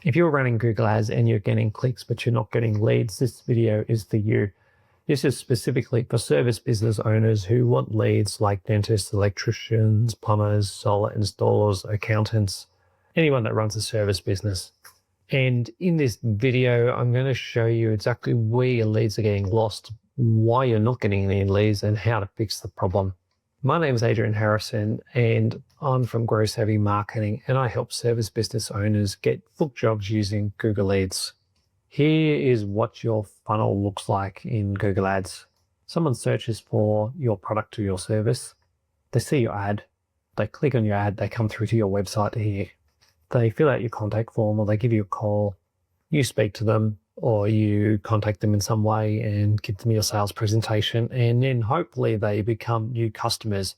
If you're running Google Ads and you're getting clicks but you're not getting leads, this video is for you. This is specifically for service business owners who want leads like dentists, electricians, plumbers, solar installers, accountants, anyone that runs a service business. And in this video, I'm going to show you exactly where your leads are getting lost, why you're not getting any leads, and how to fix the problem. My name is Adrian Harrison, and I'm from Grow Savvy Marketing, and I help service business owners get booked jobs using Google Ads. Here is what your funnel looks like in Google Ads. Someone searches for your product or your service. They see your ad. They click on your ad. They come through to your website here. They fill out your contact form, or they give you a call. You speak to them, or you contact them in some way and give them your sales presentation, and then hopefully they become new customers.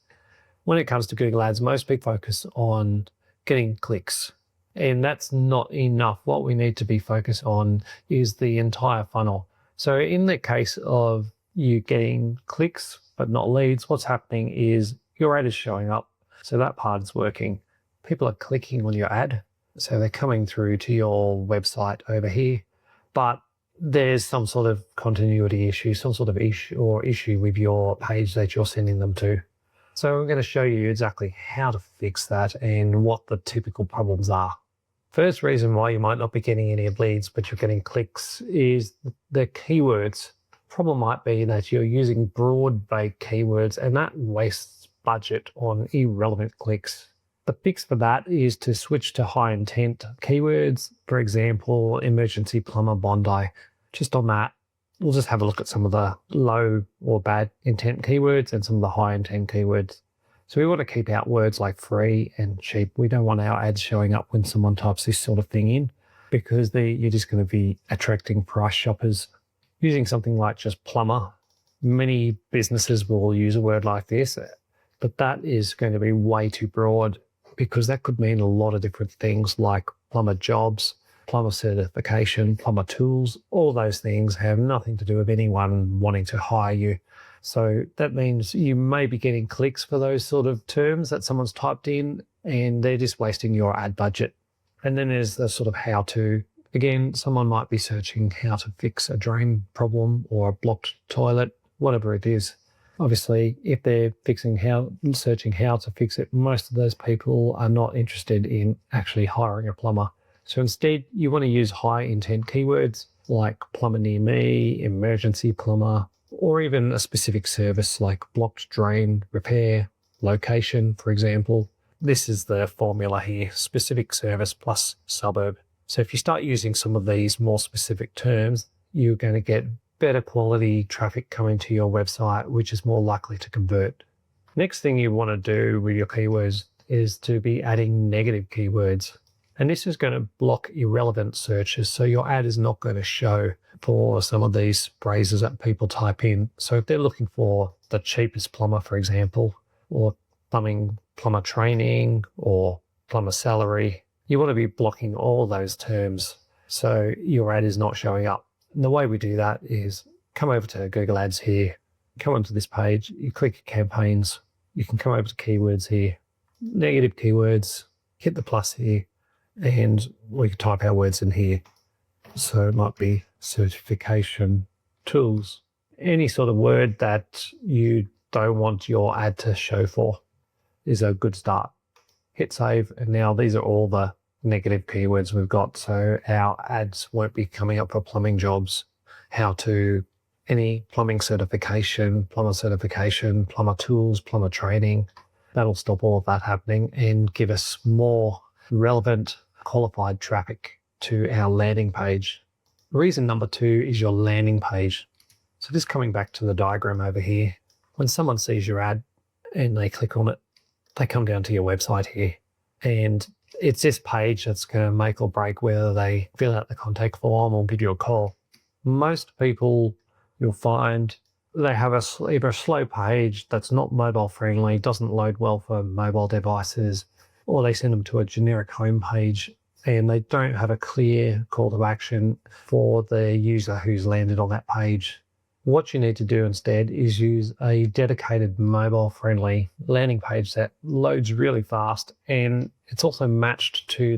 When it comes to Google Ads, most people focus on getting clicks, and that's not enough. What we need to be focused on is the entire funnel. So in the case of you getting clicks but not leads, what's happening is your ad is showing up. So that part is working. People are clicking on your ad, so they're coming through to your website over here. But there's some sort of continuity issue, some sort of issue with your page that you're sending them to. So I'm going to show you exactly how to fix that and what the typical problems are. First reason why you might not be getting any leads but you're getting clicks is the keywords. Problem might be that you're using broad-based keywords, and that wastes budget on irrelevant clicks. The fix for that is to switch to high intent keywords. For example, emergency plumber Bondi. Just on that, we'll just have a look at some of the low or bad intent keywords and some of the high intent keywords. So we want to keep out words like free and cheap. We don't want our ads showing up when someone types this sort of thing in, because you're just going to be attracting price shoppers. Using something like just plumber, many businesses will use a word like this, but that is going to be way too broad, because that could mean a lot of different things like plumber jobs, plumber certification, plumber tools. All those things have nothing to do with anyone wanting to hire you. So that means you may be getting clicks for those sort of terms that someone's typed in, and they're just wasting your ad budget. And then there's the sort of how to. Again, someone might be searching how to fix a drain problem or a blocked toilet, whatever it is. Obviously, if they're searching how to fix it, most of those people are not interested in actually hiring a plumber. So instead, you want to use high intent keywords like plumber near me, emergency plumber, or even a specific service like blocked drain repair, location, for example. This is the formula here, specific service plus suburb. So if you start using some of these more specific terms, you're going to get better quality traffic coming to your website, which is more likely to convert. Next thing you want to do with your keywords is to be adding negative keywords. And this is going to block irrelevant searches. So your ad is not going to show for some of these phrases that people type in. So if they're looking for the cheapest plumber, for example, or plumber training, or plumber salary, you want to be blocking all those terms so your ad is not showing up. And the way we do that is come over to Google Ads here, come onto this page, you click campaigns, you can come over to keywords here, negative keywords, hit the plus here, and we can type our words in here. So it might be certification, tools, any sort of word that you don't want your ad to show for is a good start. Hit save, and now these are all the negative keywords we've got, so our ads won't be coming up for plumbing jobs, how to, any plumbing certification, plumber tools, plumber training. That'll stop all of that happening and give us more relevant, qualified traffic to our landing page. Reason number 2 is your landing page. So just coming back to the diagram over here, when someone sees your ad and they click on it, they come down to your website here, and it's this page that's going to make or break whether they fill out the contact form or give you a call. Most people, you'll find, they have either a slow page that's not mobile friendly, doesn't load well for mobile devices, or they send them to a generic home page and they don't have a clear call to action for the user who's landed on that page. What you need to do instead is use a dedicated mobile-friendly landing page that loads really fast, and it's also matched to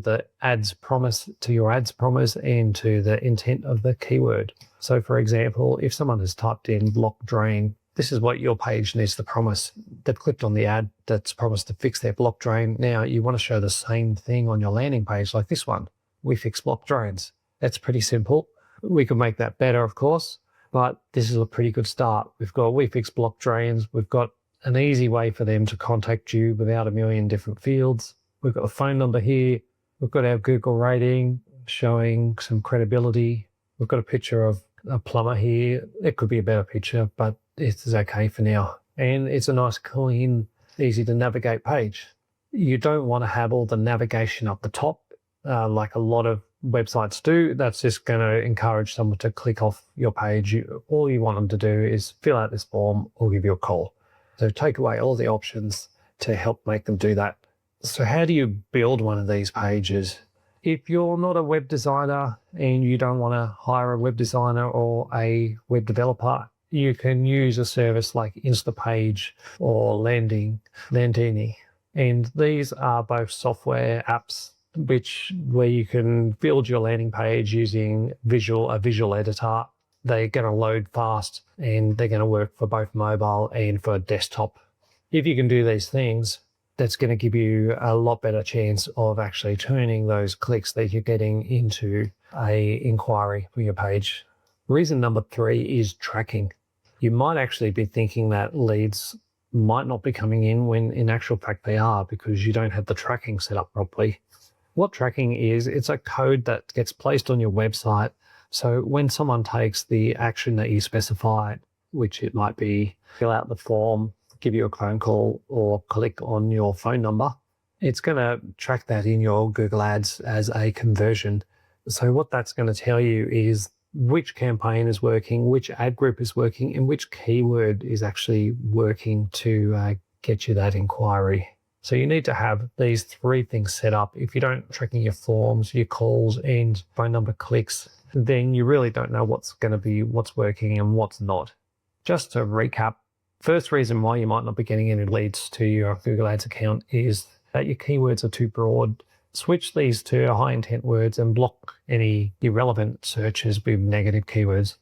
your ads promise and to the intent of the keyword. So for example, if someone has typed in block drain, this is what your page needs to promise. They've clicked on the ad that's promised to fix their block drain. Now you want to show the same thing on your landing page like this one. We fix block drains. That's pretty simple. We could make that better, of course, but this is a pretty good start. We fix block drains. We've got an easy way for them to contact you without a million different fields. We've got a phone number here. We've got our Google rating showing some credibility. We've got a picture of a plumber here. It could be a better picture, but it's okay for now. And it's a nice, clean, easy to navigate page. You don't want to have all the navigation up the top like a lot of websites do. That's just going to encourage someone to click off your page. All you want them to do is fill out this form or give you a call. So take away all the options to help make them do that. So how do you build one of these pages? If you're not a web designer and you don't want to hire a web designer or a web developer, you can use a service like Instapage or Landini. And these are both software apps where you can build your landing page using a visual editor. They're going to load fast and they're going to work for both mobile and for desktop. If you can do these things, that's going to give you a lot better chance of actually turning those clicks that you're getting into a inquiry for your page. Reason number 3 is tracking. You might actually be thinking that leads might not be coming in when in actual fact they are, because you don't have the tracking set up properly. What tracking is, it's a code that gets placed on your website. So when someone takes the action that you specify, which it might be fill out the form, give you a phone call, or click on your phone number, it's going to track that in your Google Ads as a conversion. So what that's going to tell you is which campaign is working, which ad group is working, and which keyword is actually working to get you that inquiry. So you need to have these 3 things set up. If you don't tracking your forms, your calls, and phone number clicks, then you really don't know what's working and what's not. Just to recap, first reason why you might not be getting any leads to your Google Ads account is that your keywords are too broad. Switch these to high intent words and block any irrelevant searches with negative keywords.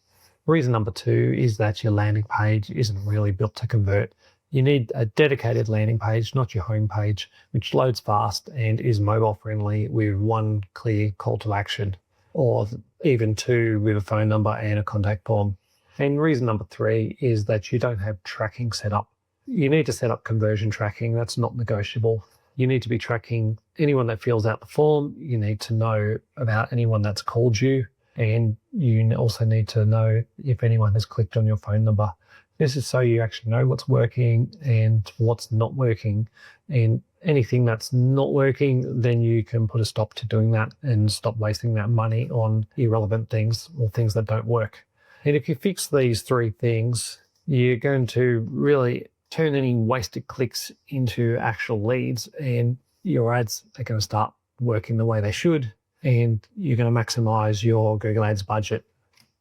Reason number 2 is that your landing page isn't really built to convert. You need a dedicated landing page, not your home page, which loads fast and is mobile friendly with 1 clear call to action, or even 2 with a phone number and a contact form. And reason number 3 is that you don't have tracking set up. You need to set up conversion tracking. That's not negotiable. You need to be tracking anyone that fills out the form. You need to know about anyone that's called you. And you also need to know if anyone has clicked on your phone number. This is so you actually know what's working and what's not working. And anything that's not working, then you can put a stop to doing that and stop wasting that money on irrelevant things or things that don't work. And if you fix these 3 things, you're going to really turn any wasted clicks into actual leads, and your ads are going to start working the way they should, and you're going to maximize your Google Ads budget.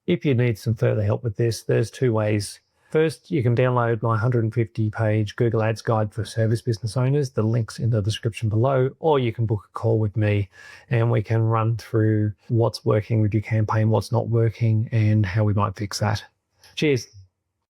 If you need some further help with this, there's 2 ways. First, you can download my 150-page Google Ads guide for service business owners. The link's in the description below, or you can book a call with me and we can run through what's working with your campaign, what's not working, and how we might fix that. Cheers.